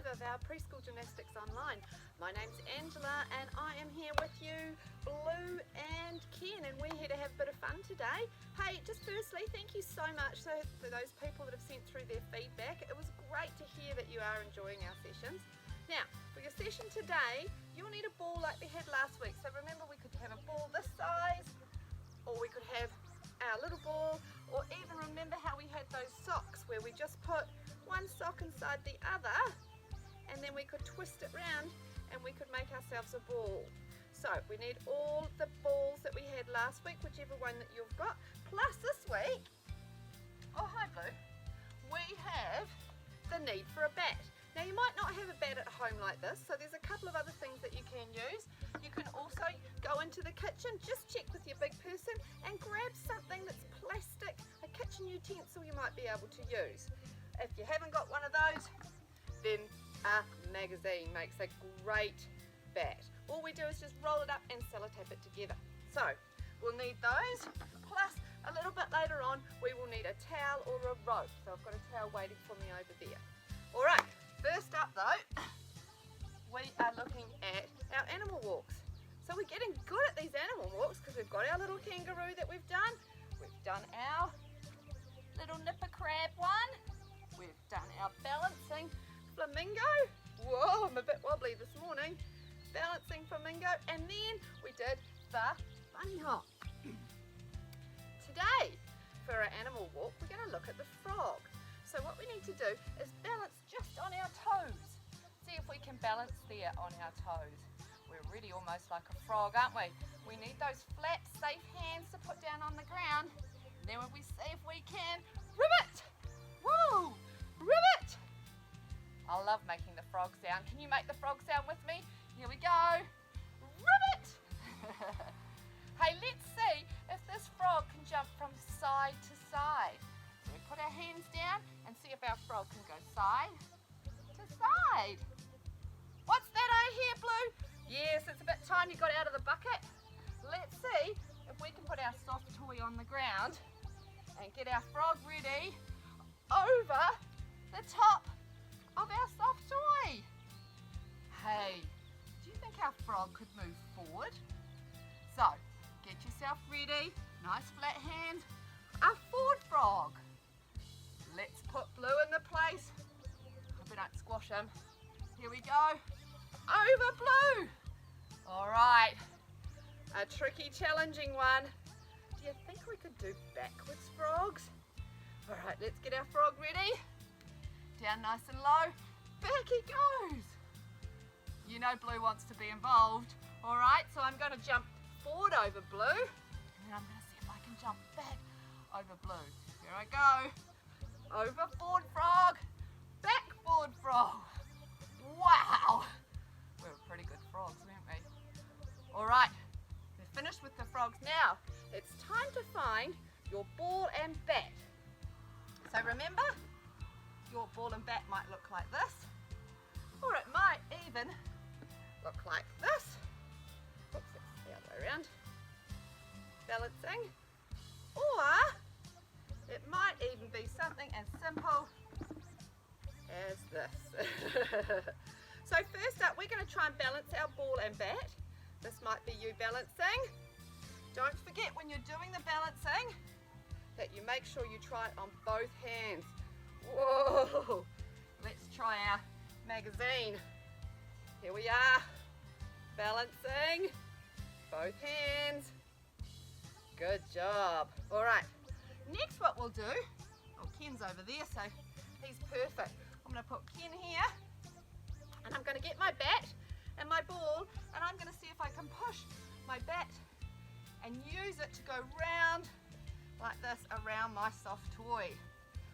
of our Preschool Gymnastics Online. My name's Angela and I am here with you, Blue and Ken, and we're here to have a bit of fun today. Hey, just firstly, thank you so much for those people that have sent through their feedback. It was great to hear that you are enjoying our sessions. Now, for your session today, you'll need a ball like we had last week. So remember, we could have a ball this size, or we could have our little ball, or even remember how we had those socks where we just put one sock inside the other and then we could twist it round and we could make ourselves a ball. So we need all the balls that we had last week, whichever one that you've got, plus this week, oh hi Blue, we have the need for a bat. Now you might not have a bat at home like this, so there's a couple of other things that you can use. You can also go into the kitchen, just check with your big person and grab something that's plastic, a kitchen utensil you might be able to use. If you haven't got one of those, then a magazine makes a great bat. All we do is just roll it up and sellotape it together. So we'll need those, plus a little bit later on we will need a towel or a rope. So I've got a towel waiting for me over there. All right, first up though, we are looking at our animal walks. So we're getting good at these animal walks because we've got our little kangaroo that we've done our little nipper crab one, we've done our balancing flamingo. Whoa, I'm a bit wobbly this morning. Balancing flamingo, and then we did the bunny hop. Today, for our animal walk, we're going to look at the frog. So what we need to do is balance just on our toes. See if we can balance there on our toes. We're really almost like a frog, aren't we? We need those flat, safe hands to put down on the ground. And then when we see if we can, ribbit! Woo! Ribbit! I love making the frog sound. Can you make the frog sound with me? Here we go. Ribbit! Hey, let's see if this frog can jump from side to side. So we put our hands down and see if our frog can go side to side. What's that I hear, Blue? Yes, it's a bit time you got out of the bucket. Let's see if we can put our soft toy on the ground and get our frog ready over the top of our soft toy. Hey, do you think our frog could move forward? So, get yourself ready, nice flat hands, a forward frog. Let's put Blue in the place. Hope we don't squash him. Here we go. Over Blue. All right, a tricky, challenging one. Do you think we could do backwards frogs? All right, let's get our frog ready. Down nice and low. Back he goes. You know Blue wants to be involved. All right, so I'm going to jump forward over Blue, and then I'm going to see if I can jump back over Blue. Here I go. Over forward frog, back forward frog. Wow, we're pretty good frogs, weren't we? All right, we're finished with the frogs now. It's time to find your ball and bat. So remember, your ball and bat might look like this, or it might even look like this. Oops, it's the other way around. Balancing. Or it might even be something as simple as this. So first up, we're going to try and balance our ball and bat. This might be you balancing. Don't forget when you're doing the balancing that you make sure you try it on both hands. Whoa! Let's try our magazine. Here we are. Balancing. Both hands. Good job. All right. Next what we'll do, Ken's over there, so he's perfect. I'm going to put Ken here, and I'm going to get my bat and my ball, and I'm going to see if I can push my bat and use it to go round like this around my soft toy.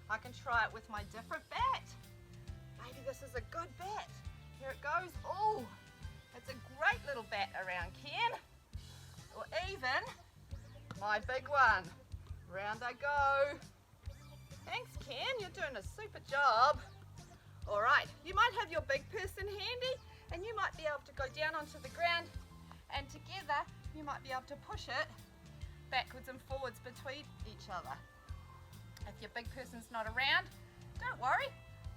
I can try it with my different bat. Maybe this is a good bat. Here it goes. Oh, it's a great little bat around Ken. Or even my big one. Round I go. Thanks, Ken. You're doing a super job. All right, you might have your big person handy, and you might be able to go down onto the ground, and together you might be able to push it backwards and forwards between each other. If your big person's not around, don't worry,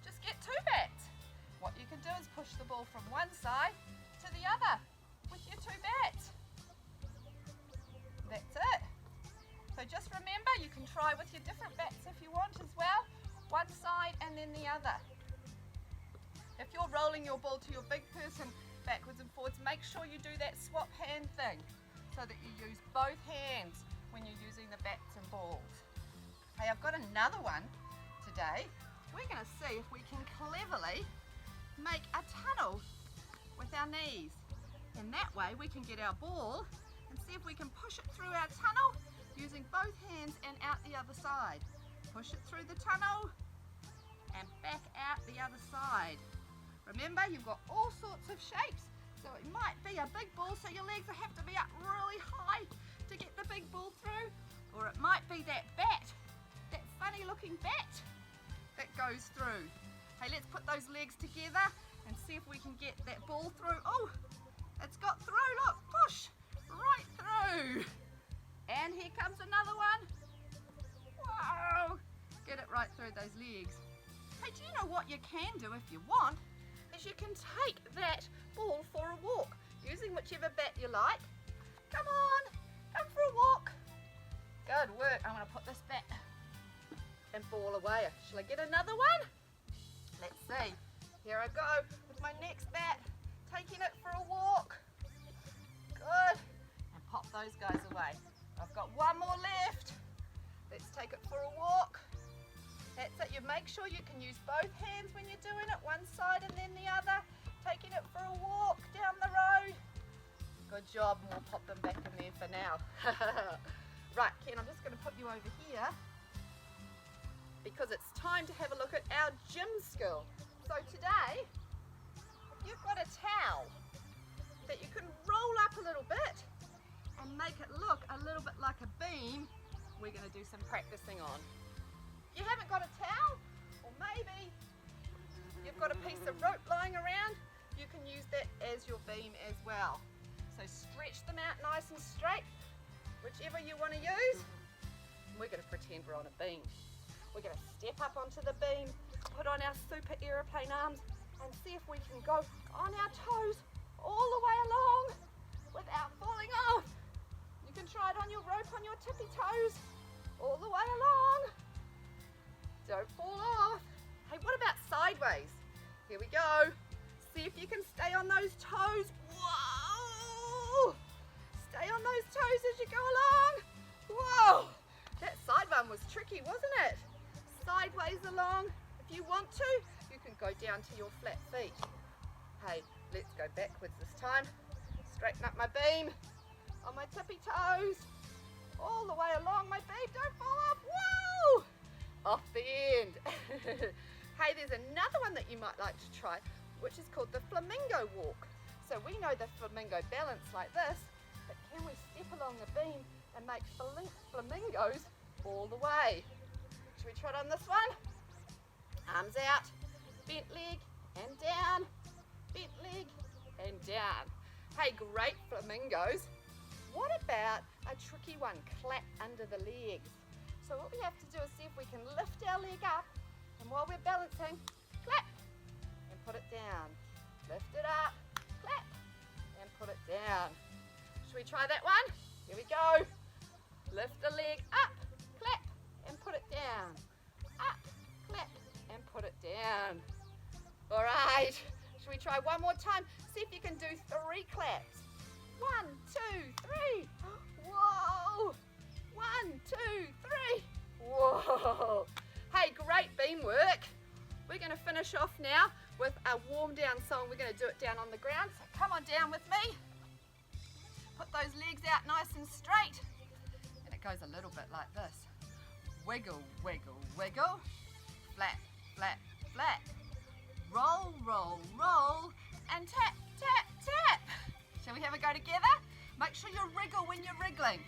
just get two bats what you can do is push the ball from one side to the other with your two bats. That's it. So just remember, you can try with your different bats if you want as well. One side and then the other. If you're rolling your ball to your big person backwards and forwards, make sure you do that swap hand thing so that you use both hands when you're using the bats and balls. Hey, I've got another one today. We're going to see if we can cleverly make a tunnel with our knees. And that way we can get our ball and see if we can push it through our tunnel using both hands and out the other side. Push it through the tunnel and back out the other side. Remember, you've got all sorts of shapes. So it might be a big ball, so your legs will have to be up really high to get the big ball through. Or it might be that bat, that funny looking bat that goes through. Hey, let's put those legs together and see if we can get that ball through. Oh, it's got through, look, push, right through. And here comes another one. Wow, get it right through those legs. Hey, do you know what you can do if you want? Is you can take that ball for a walk using whichever bat you like. Come on, come for a walk. Good work. I'm going to put this bat and ball away. Shall I get another one? Let's see. Here I go with my next bat, taking it for a walk. Good. And pop those guys away. I've got one more left. Let's take it for a walk. That's it. You make sure you can use both hands when you're doing it, one side and then the other. Taking it for a walk down the road. Good job, and we'll pop them back in there for now. Right, Ken, I'm just going to put you over here because it's time to have a look at our gym skill. So today, you've got a towel that you can roll up a little bit and make it look a little bit like a beam. We're going to do some practicing on. You haven't got a towel, or maybe you've got a piece of rope lying around, you can use that as your beam as well. So stretch them out nice and straight, whichever you want to use. We're going to pretend we're on a beam. We're going to step up onto the beam, put on our super aeroplane arms, and see if we can go on our toes all the way along without falling off. You can try it on your rope on your tippy toes all the way along. Don't fall off. Hey, what about sideways? Here we go. See if you can stay on those toes. Whoa! Stay on those toes as you go along. Whoa! That side one was tricky, wasn't it? Sideways along. If you want to, you can go down to your flat feet. Hey, let's go backwards this time. Straighten up my beam on my tippy toes. All the way along my beam. Don't fall off. Whoa! Off the end. Hey, there's another one that you might like to try, which is called the flamingo walk. So we know the flamingo balance like this, but can we step along the beam and make flamingos all the way? Should we try it on this one? Arms out, bent leg and down, bent leg and down. Hey, great flamingos. What about a tricky one, clap under the legs? So what we have to do is see if we can lift our leg up, and while we're balancing, clap and put it down. Lift it up, clap and put it down. Should we try that one? Here we go. Lift the leg up, clap and put it down. Up, clap and put it down. All right, should we try one more time? See if you can do 3 claps. 1, 2, 3. Whoa! 1, 2, 3. Whoa! Hey, great beam work. We're going to finish off now with a warm down song. We're going to do it down on the ground. So come on down with me. Put those legs out nice and straight. And it goes a little bit like this. Wiggle, wiggle, wiggle. Flat, flat, flat. Roll, roll, roll. And tap, tap, tap. Shall we have a go together? Make sure you wriggle when you're wriggling.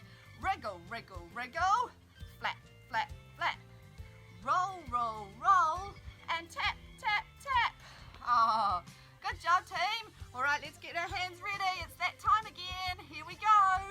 Wriggle, wriggle, wriggle. Flat, flat, flat. Roll, roll, roll. And tap, tap, tap. Oh, good job, team. All right, let's get our hands ready. It's that time again. Here we go.